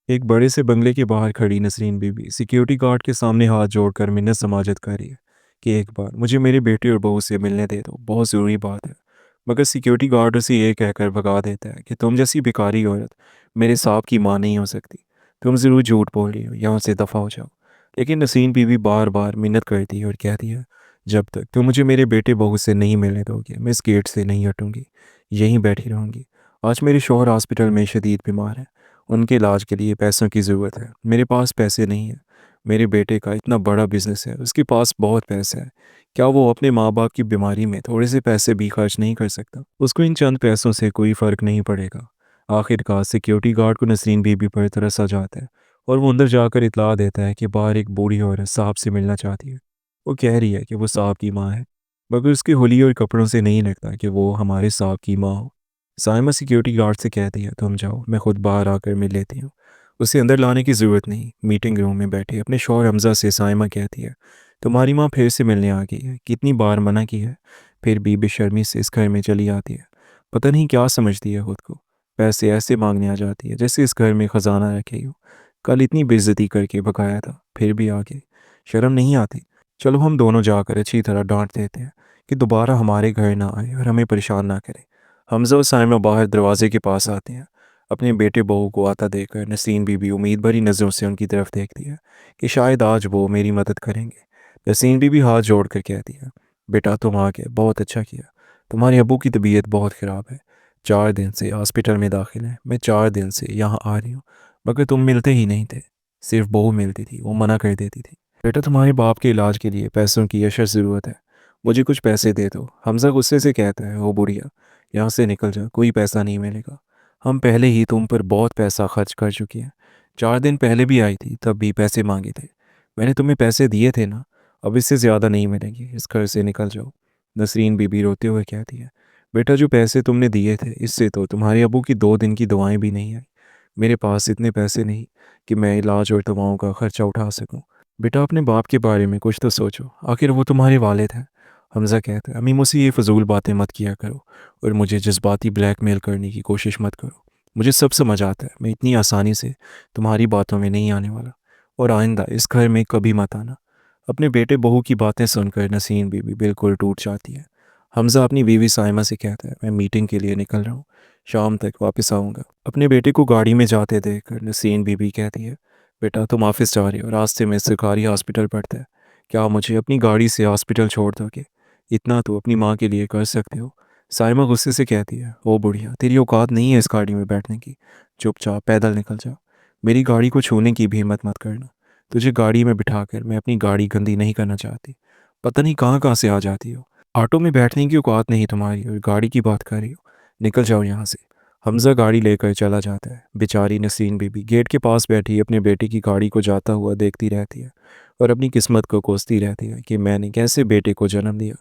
एक बड़े से बंगले के बाहर खड़ी नसरीन बीबी सिक्योरिटी गार्ड के सामने हाथ जोड़कर मिन्नत समाजत कर रही है कि एक बार मुझे मेरे बेटे और बहू से मिलने दे दो, बहुत ज़रूरी बात है। मगर सिक्योरिटी गार्ड उसे ये कहकर भगा देता है कि तुम जैसी भिखारी औरत मेरे साहब की माँ नहीं हो सकती। तुम ज़रूर झूठ बोल रही हो, यहाँ से दफ़ा हो जाओ। लेकिन नसीन बीबी बार बार मिन्नत करती है और कहती है, जब तक तुम मुझे मेरे बेटे बहू से नहीं मिलने दोगे मैं इस गेट से नहीं हटूंगी, यहीं बैठी रहूंगी। आज मेरे शौहर हॉस्पिटल में शदीद बीमार है, उनके इलाज के लिए पैसों की ज़रूरत है। मेरे पास पैसे नहीं है। मेरे बेटे का इतना बड़ा बिजनेस है, उसके पास बहुत पैसा है। क्या वो अपने माँ बाप की बीमारी में थोड़े से पैसे भी खर्च नहीं कर सकता? उसको इन चंद पैसों से कोई फ़र्क नहीं पड़ेगा। आखिरकार सिक्योरिटी गार्ड को नसरीन बीबी पर तरस आ जाता है और वो अंदर जाकर इतला देता है कि बाहर एक बूढ़ी औरत साहब से मिलना चाहती है। वो कह रही है कि वो साहब की माँ है, मगर उसके हुलिये और कपड़ों से नहीं लगता कि वो हमारे साहब की माँ हो। साइमा सिक्योरिटी गार्ड से कहती है, तुम जाओ, मैं खुद बाहर आकर मिल लेती हूँ। उसे अंदर लाने की ज़रूरत नहीं। मीटिंग रूम में बैठे अपने शौहर हमज़ा से साइमा कहती है, तुम्हारी माँ फिर से मिलने आ गई है, कितनी बार मना की है, फिर भी बेशर्मी से इस घर में चली आती है। पता नहीं क्या समझती है खुद को। पैसे ऐसे मांगने आ जाती है जैसे इस घर में ख़जाना रखे हो। कल इतनी बेइज्जती करके भगाया था, फिर भी आ गई। शर्म नहीं आती? चलो हम दोनों जाकर अच्छी तरह डांट देते हैं कि दोबारा हमारे घर ना आए और हमें परेशान ना करे। हमज़ा और साइमा बाहर दरवाजे के पास आते हैं। अपने बेटे बहू को आता देखकर नसीन बीबी उम्मीद भरी नज़रों से उनकी तरफ देखती है कि शायद आज वो मेरी मदद करेंगे। नसीन बीबी हाथ जोड़ कर कहती है, बेटा तुम आ गए, बहुत अच्छा किया। तुम्हारे अबू की तबीयत बहुत ख़राब है, 4 दिन से हॉस्पिटल में दाखिल है। मैं 4 दिन से यहाँ आ रही हूँ, मगर तुम मिलते ही नहीं थे। सिर्फ बहू मिलती थी, वो मना कर देती थी। बेटा तुम्हारे बाप के इलाज के लिए पैसों की अशद ज़रूरत है, मुझे कुछ पैसे दे दो। हमज़ा गुस्से से कहता है, ओ बुढ़िया, यहाँ से निकल जा, कोई पैसा नहीं मिलेगा। हम पहले ही तुम पर बहुत पैसा खर्च कर चुके हैं। 4 दिन पहले भी आई थी, तब भी पैसे मांगे थे। मैंने तुम्हें पैसे दिए थे ना, अब इससे ज़्यादा नहीं मिलेंगे, इस घर से निकल जाओ। नसरीन बीबी रोते हुए कहती है, बेटा जो पैसे तुमने दिए थे इससे तो तुम्हारे अबू की 2 दिन की दवाएं भी नहीं आई। मेरे पास इतने पैसे नहीं कि मैं इलाज और दवाओं का खर्चा उठा सकूं। बेटा अपने बाप के बारे में कुछ तो सोचो, आखिर वो तुम्हारे वालिद हैं। हमज़ा कहता है, अम्मी मुझसे ये फजूल बातें मत किया करो और मुझे जज्बाती ब्लैकमेल करने की कोशिश मत करो। मुझे सब समझ आता है, मैं इतनी आसानी से तुम्हारी बातों में नहीं आने वाला, और आइंदा इस घर में कभी मत आना। अपने बेटे बहू की बातें सुनकर नसीन बीबी बिल्कुल टूट जाती है। हमज़ा अपनी बीवी साइमा से कहता है, मैं मीटिंग के लिए निकल रहा हूँ, शाम तक वापस आऊँगा। अपने बेटे को गाड़ी में जाते देखकर नसीन बीबी कहती है, बेटा तुम ऑफिस जा रहे हो, रास्ते में सरकारी हॉस्पिटल पड़ता है, क्या मुझे अपनी गाड़ी से हॉस्पिटल छोड़ दोगे? इतना तो अपनी माँ के लिए कर सकते हो। साइमा गुस्से से कहती है, ओ बुढ़िया, तेरी औकात नहीं है इस गाड़ी में बैठने की, चुपचाप पैदल निकल जा। मेरी गाड़ी को छूने की भी हिम्मत मत करना। तुझे गाड़ी में बिठाकर मैं अपनी गाड़ी गंदी नहीं करना चाहती। पता नहीं कहाँ कहाँ से आ जाती हो। ऑटो में बैठने की औकात नहीं तुम्हारी और गाड़ी की बात कर रही हो। निकल जाओ यहाँ से। हमज़ा गाड़ी लेकर चला जाता है। बेचारी नसीन बीबी गेट के पास बैठी अपने बेटे की गाड़ी को जाता हुआ देखती रहती है और अपनी किस्मत को कोसती रहती है कि मैंने कैसे बेटे को जन्म दिया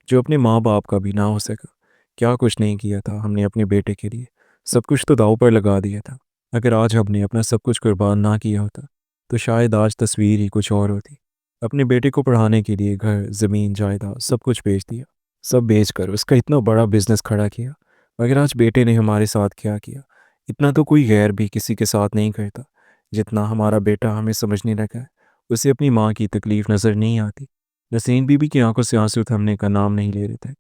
जो अपने माँ बाप का भी ना हो सका। क्या कुछ नहीं किया था हमने अपने बेटे के लिए, सब कुछ तो दाव पर लगा दिया था। अगर आज हमने अपना सब कुछ कुर्बान ना किया होता तो शायद आज तस्वीर ही कुछ और होती। अपने बेटे को पढ़ाने के लिए घर, ज़मीन, जायदाद सब कुछ बेच दिया। सब बेचकर उसका इतना बड़ा बिजनेस खड़ा किया। मगर आज बेटे ने हमारे साथ क्या किया, इतना तो कोई गैर भी किसी के साथ नहीं करता जितना हमारा बेटा हमें समझने लगा है। उसे अपनी माँ की तकलीफ़ नज़र नहीं आती। नसीन बीबी की आंखों से आंसू थमने का नाम नहीं ले रहे थे।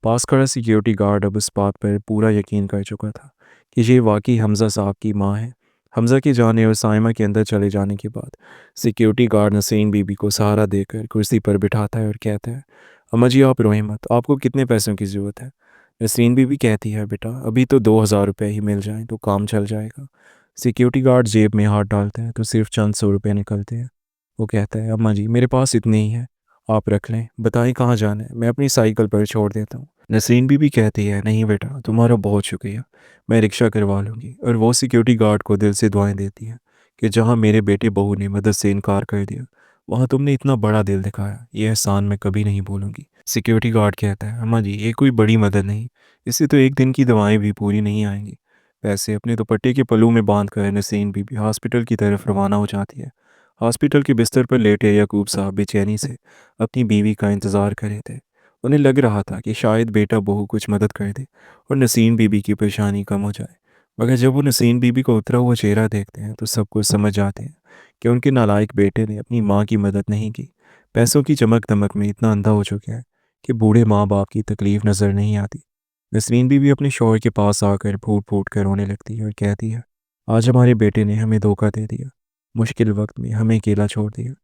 पास खड़ा सिक्योरिटी गार्ड अब इस बात पर पूरा यकीन कर चुका था कि ये वाकई हमज़ा साहब की माँ है। हमज़ा के जाने और साइमा के अंदर चले जाने के बाद सिक्योरिटी गार्ड नसीन बीबी को सहारा देकर कुर्सी पर बिठाता है और कहता है, अम्मा जी आप रोएं मत, आपको कितने पैसों की ज़रूरत है? नसरीन बीबी कहती है, बेटा अभी तो 2,000 रुपये ही मिल जाएं तो काम चल जाएगा। सिक्योरिटी गार्ड जेब में हाथ डालते हैं तो सिर्फ चंद 100 रुपये निकलते हैं। वो कहता है, अम्मा जी मेरे पास इतने ही हैं, आप रख लें, बताएं कहाँ जाना है, मैं अपनी साइकिल पर छोड़ देता हूँ। नसरीन बीबी कहती है, नहीं बेटा तुम्हारा बहुत शुक्रिया, मैं रिक्शा करवा लूँगी। और वो सिक्योरिटी गार्ड को दिल से दुआएं देती है कि जहाँ मेरे बेटे बहू ने मदद से इनकार कर दिया, वहाँ तुमने इतना बड़ा दिल दिखाया, ये एहसान मैं कभी नहीं भूलूंगी। सिक्योरिटी गार्ड कहता है, अम्मा जी ये कोई बड़ी मदद नहीं, इससे तो एक दिन की दवाएं भी पूरी नहीं आएंगी। पैसे अपने दुपट्टे के पल्लू में बांध कर नसीन बीबी हॉस्पिटल की तरफ रवाना हो जाती है। हॉस्पिटल के बिस्तर पर लेटे याकूब साहब बेचैनी से अपनी बीवी का इंतज़ार कर रहे थे। उन्हें लग रहा था कि शायद बेटा बहू कुछ मदद कर दे और नसीन बीबी की परेशानी कम हो जाए। मगर जब वो नसीन बीबी को उतरा हुआ चेहरा देखते हैं तो सब कुछ समझ जाते हैं कि उनके नालायक बेटे ने अपनी माँ की मदद नहीं की। पैसों की चमक दमक में इतना अंधा हो चुका है कि बूढ़े माँ बाप की तकलीफ नज़र नहीं आती। नसरीन बीबी अपने शौहर के पास आकर फूट फूट कर रोने लगती है और कहती है, आज हमारे बेटे ने हमें धोखा दे दिया, मुश्किल वक्त में हमें अकेला छोड़ दिया।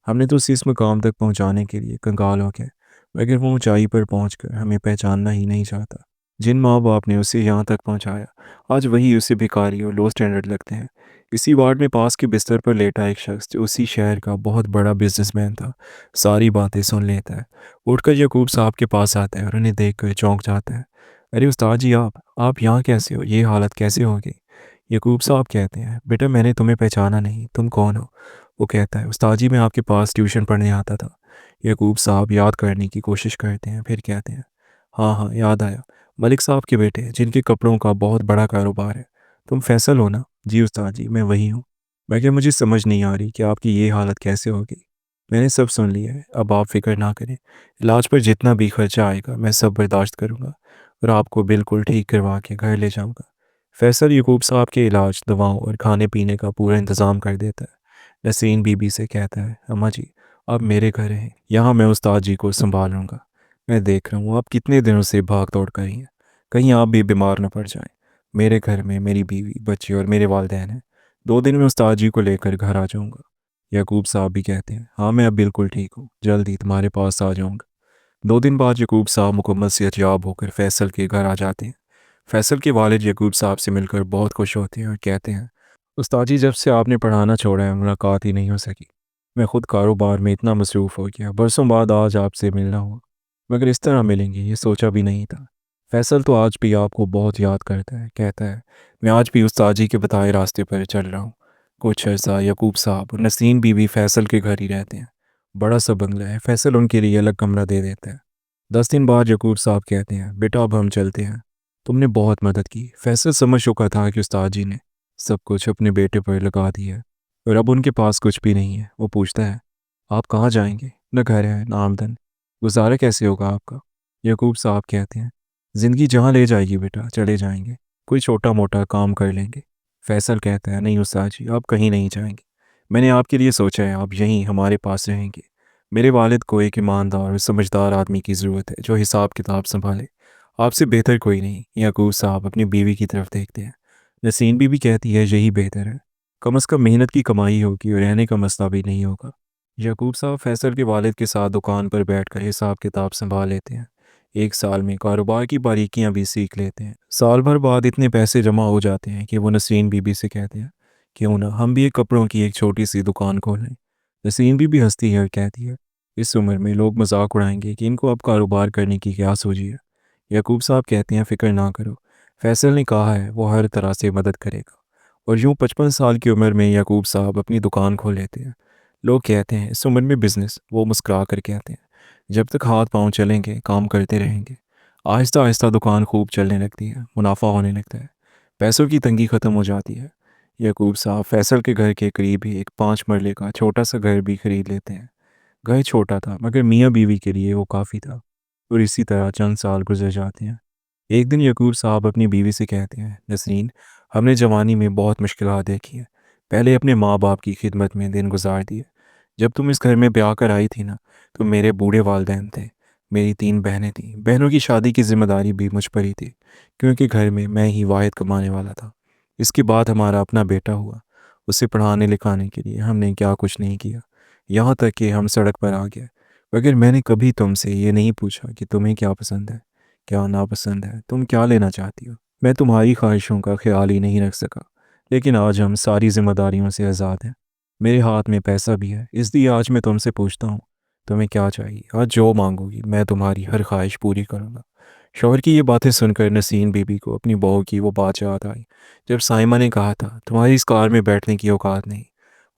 हमने तो उसे इस मुकाम तक पहुंचाने के लिए कंगाल हो गए, मगर वो ऊंचाई पर पहुंचकर हमें पहचानना ही नहीं चाहता। जिन माँ बाप ने उसे यहाँ तक पहुंचाया, आज वही उसे भिखारी और लो स्टैंडर्ड लगते हैं। इसी वार्ड में पास के बिस्तर पर लेटा एक शख्स जो उसी शहर का बहुत बड़ा बिजनेसमैन था, सारी बातें सुन लेता है। उठकर यकूब साहब के पास आता है और उन्हें देखकर चौंक जाता है। अरे उस्ताद जी, आप यहाँ कैसे हो? ये हालत कैसे हो गई? यकूब साहब कहते हैं, बेटा मैंने तुम्हें पहचाना नहीं, तुम कौन हो? वो कहता है, उस्ताद जी मैं आपके पास ट्यूशन पढ़ने आता था। यकूब साहब याद करने की कोशिश करते हैं, फिर कहते हैं, हाँ हाँ याद आया, मलिक साहब के बेटे जिनके कपड़ों का बहुत बड़ा कारोबार है। तुम फैसल हो ना? जी उस्ताद जी मैं वही हूँ। मगर मुझे समझ नहीं आ रही कि आपकी ये हालत कैसे हो गई। मैंने सब सुन लिया है, अब आप फिक्र ना करें। इलाज पर जितना भी खर्चा आएगा मैं सब बर्दाश्त करूँगा और आपको बिल्कुल ठीक करवा के घर ले जाऊँगा। फैसल यकूब साहब के इलाज, दवाओं और खाने पीने का पूरा इंतज़ाम कर देता है। नसीन बीबी से कहता है, अम्मा जी आप मेरे घर हैं, यहाँ मैं उस्ताद जी को संभाल लूँगा। मैं देख रहा हूँ आप कितने दिनों से भाग दौड़ कर रही हैं, कहीं आप भी बीमार न पड़ जाएं। मेरे घर में मेरी बीवी, बच्चे और मेरे वालिदैन हैं। 2 दिन में उस्ताद जी को लेकर घर आ जाऊँगा। यकूब साहब भी कहते हैं, हाँ मैं अब बिल्कुल ठीक हूँ, जल्द ही तुम्हारे पास आ जाऊँगा। 2 दिन बाद यकूब साहब मुकम्मल सेहतयाब होकर फैसल के घर आ जाते हैं। फैसल के वालिद यकूब साहब से मिलकर बहुत खुश होते हैं और कहते हैं, उस्ताद जी जब से आपने पढ़ाना छोड़ा है मुलाकात ही नहीं हो सकी। मैं खुद कारोबार में इतना मसरूफ़ हो गया, बरसों बाद आज आपसे मिलना हुआ, मगर इस तरह मिलेंगे ये सोचा भी नहीं था। फैसल तो आज भी आपको बहुत याद करता है, कहता है, मैं आज भी उस्ताद जी के बताए रास्ते पर चल रहा हूँ। कुछ अर्सा यकूब साहब और नसीम बीवी फैसल के घर ही रहते हैं। बड़ा सा बंगला है, फैसल उनके लिए अलग कमरा दे देता है। 10 दिन बाद यकूब साहब कहते हैं, बेटा अब हम चलते हैं, तुमने बहुत मदद की। फैसल समझ चुका था कि उस्ताद जी ने सब कुछ अपने बेटे पर लगा दिया है और अब उनके पास कुछ भी नहीं है। वो पूछता है, आप कहाँ जाएंगे? न घर है न आमदन, गुजारा कैसे होगा आपका? यकूब साहब कहते हैं, ज़िंदगी जहाँ ले जाएगी बेटा चले जाएंगे, कोई छोटा मोटा काम कर लेंगे। फैसल कहता है, नहीं उस्ताद जी आप कहीं नहीं जाएंगे, मैंने आपके लिए सोचा है, आप यहीं हमारे पास रहेंगे। मेरे वालिद को एक ईमानदार और समझदार आदमी की ज़रूरत है जो हिसाब किताब संभाले, आपसे बेहतर कोई नहीं। याकूब साहब अपनी बीवी की तरफ देखते हैं। नसीन बीवी कहती है, यही बेहतर है, कम अज़ कम मेहनत की कमाई होगी और रहने का मसला भी नहीं होगा। याकूब साहब फैसल के वालिद के साथ दुकान पर बैठकर हिसाब किताब संभाल लेते हैं। 1 साल में कारोबार की बारीकियां भी सीख लेते हैं। साल भर बाद इतने पैसे जमा हो जाते हैं कि वो नसीन बीबी से कहते हैं, क्यों ना हम भी एक कपड़ों की एक छोटी सी दुकान खोलें। नसीन बीबी हंसती है और कहती है, इस उम्र में लोग मजाक उड़ाएंगे कि इनको अब कारोबार करने की क्या सूझी है। याकूब साहब कहते हैं, फ़िक्र ना करो, फैसल ने कहा है वो हर तरह से मदद करेगा। और यूं 55 साल की उम्र में याकूब साहब अपनी दुकान खोल लेते हैं। लोग कहते हैं इस उम्र में बिजनेस, वो मुस्कुरा कर कहते हैं, जब तक हाथ पांव चलेंगे काम करते रहेंगे। आहिस्ता आहिस्ता दुकान खूब चलने लगती है, मुनाफा होने लगता है, पैसों की तंगी ख़त्म हो जाती है। याकूब साहब फैसल के घर के करीब ही एक 5 मरले का छोटा सा घर भी खरीद लेते हैं। घर छोटा था मगर मियाँ बीवी के लिए वो काफ़ी था। और इसी तरह चंद साल गुजर जाते हैं। एक दिन यकूब साहब अपनी बीवी से कहते हैं, नसरीन हमने जवानी में बहुत मुश्किलात देखी हैं, पहले अपने माँ बाप की खिदमत में दिन गुजार दिए। जब तुम इस घर में ब्याह कर आई थी ना, तो मेरे बूढ़े वालदैन थे, मेरी 3 बहनें थीं, बहनों की शादी की जिम्मेदारी भी मुझ पर ही थी, क्योंकि घर में मैं ही वाहिद कमाने वाला था। इसके बाद हमारा अपना बेटा हुआ, उसे पढ़ाने लिखाने के लिए हमने क्या कुछ नहीं किया, यहाँ तक कि हम सड़क पर आ गए। मगर मैंने कभी तुमसे ये नहीं पूछा कि तुम्हें क्या पसंद है, क्या नापसंद है, तुम क्या लेना चाहती हो। मैं तुम्हारी ख्वाहिशों का ख्याल ही नहीं रख सका। लेकिन आज हम सारी जिम्मेदारियों से आज़ाद हैं, मेरे हाथ में पैसा भी है, इसलिए आज मैं तुमसे पूछता हूँ, तुम्हें क्या चाहिए? आज जो मांगोगी मैं तुम्हारी हर ख्वाहिश पूरी करूँगा। शौहर की ये बातें सुनकर नसीन बीबी को अपनी बहू की वो बात याद आई, जब साइमा ने कहा था तुम्हारी इस कार में बैठने की औकात नहीं।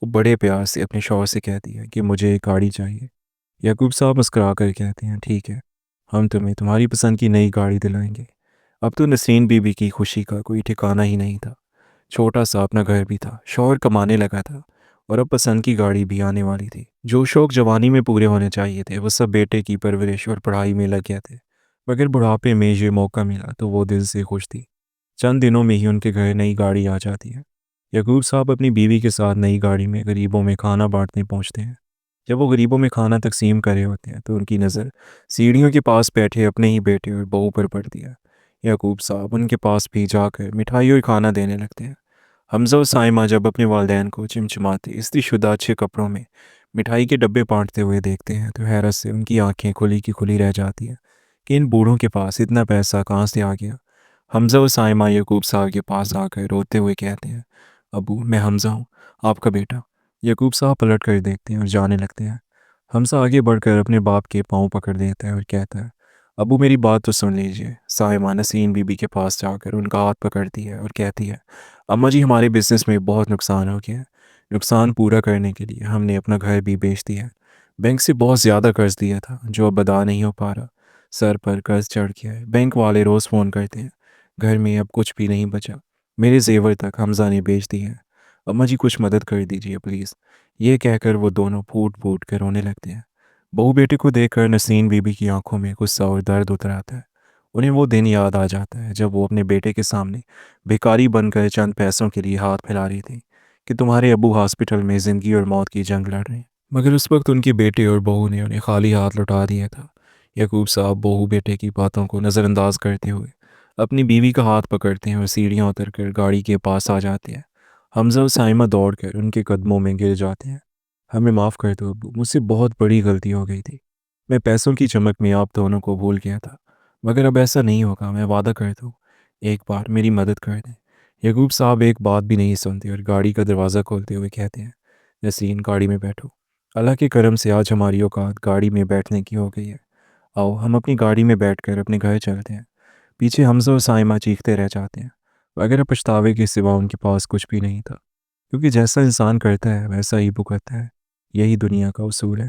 वो बड़े प्यार से अपने शौहर से कहती है कि मुझे एक गाड़ी चाहिए। याकूब साहब मुस्कुरा कर कहते हैं, ठीक है, हम तुम्हें तुम्हारी पसंद की नई गाड़ी दिलाएंगे। अब तो नसरीन बीबी की खुशी का कोई ठिकाना ही नहीं था। छोटा सा अपना घर भी था, शौहर कमाने लगा था और अब पसंद की गाड़ी भी आने वाली थी। जो शौक जवानी में पूरे होने चाहिए थे वो सब बेटे की परवरिश और पढ़ाई में लग गए थे। मगर बुढ़ापे में ये मौका मिला तो वो दिल से खुश थी। चंद दिनों में ही उनके घर नई गाड़ी आ जाती है। यकूब साहब अपनी बीवी के साथ नई गाड़ी में गरीबों में खाना बांटने पहुंचते हैं। जब वो गरीबों में खाना तकसीम कर रहे होते हैं तो उनकी नज़र सीढ़ियों के पास बैठे अपने ही बेटे और बहू पर पड़ती है। यकूब साहब उनके पास भी जाकर मिठाई और खाना देने लगते हैं। हमज़ा और साइमा जब अपने वालिदैन को चिमचिमाते इस्त्रीशुदा अच्छे कपड़ों में मिठाई के डब्बे बांटते हुए देखते हैं तो हैरत से उनकी आंखें खुली की खुली रह जाती हैं कि इन बूढ़ों के पास इतना पैसा कहाँ से आ गया। हमज़ा और साइमा यकूब साहब के पास आकर रोते हुए कहते हैं, अबू मैं हमज़ा हूँ, आपका बेटा। यकूब साहब पलट कर देखते हैं और जाने लगते हैं। हमज़ा आगे बढ़कर अपने बाप के पाँव पकड़ देता है और कहता है, अबू मेरी बात तो सुन लीजिए। साइमा नसीन बीबी के पास जाकर उनका हाथ पकड़ती है और कहती है, अम्मा जी हमारे बिज़नेस में बहुत नुकसान हो गया है। नुकसान पूरा करने के लिए हमने अपना घर भी बेच दिया है। बैंक से बहुत ज़्यादा कर्ज दिया था जो अब अदा नहीं हो पा रहा। सर पर कर्ज चढ़ गया है। बैंक वाले रोज़ फ़ोन करते हैं। घर में अब कुछ भी नहीं बचा। मेरे ज़ेवर तक हमज़ा ने बेच दिए हैं। अम्मा जी कुछ मदद कर दीजिए प्लीज़। ये कहकर वो दोनों फूट फूट कर रोने लगते हैं। बहू बेटे को देखकर नसीन बीबी की आंखों में गुस्सा और दर्द उतर आता है। उन्हें वो दिन याद आ जाता है जब वो अपने बेटे के सामने भिखारी बनकर चंद पैसों के लिए हाथ फैला रही थी कि तुम्हारे अब्बू हॉस्पिटल में ज़िंदगी और मौत की जंग लड़ रहे हैं। मगर उस वक्त उनके बेटे और बहू ने उन्हें खाली हाथ लौटा दिया था। यकूब साहब बहू बेटे की बातों को नज़रअंदाज करते हुए अपनी बीवी का हाथ पकड़ते हैं और सीढ़ियाँ उतर कर गाड़ी के पास आ जाते हैं। हमज़ा और साइमा दौड़ कर उनके कदमों में गिर जाते हैं। हमें माफ़ कर दो अब्बू, मुझसे बहुत बड़ी गलती हो गई थी। मैं पैसों की चमक में आप दोनों को भूल गया था। मगर अब ऐसा नहीं होगा, मैं वादा करता हूँ। एक बार मेरी मदद कर दें। यकूब साहब एक बात भी नहीं सुनते और गाड़ी का दरवाज़ा खोलते हुए कहते हैं, नसीन गाड़ी में बैठो। अल्लाह के करम से आज हमारी औकात गाड़ी में बैठने की हो गई है। आओ हम अपनी गाड़ी में बैठकर अपने घर चलते हैं। पीछे हमज़ा और साइमा चीखते रह जाते हैं। वगैरह पछतावे के सिवा उनके पास कुछ भी नहीं था, क्योंकि जैसा इंसान करता है वैसा ही भुगतता है। यही दुनिया का उसूल है।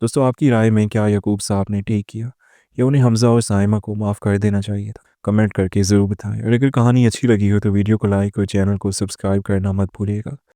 दोस्तों आपकी राय में क्या यकूब साहब ने ठीक किया या उन्हें हमज़ा और साइमा को माफ़ कर देना चाहिए था? कमेंट करके ज़रूर बताएं और अगर कहानी अच्छी लगी हो तो वीडियो को लाइक और चैनल को सब्सक्राइब करना मत भूलिएगा।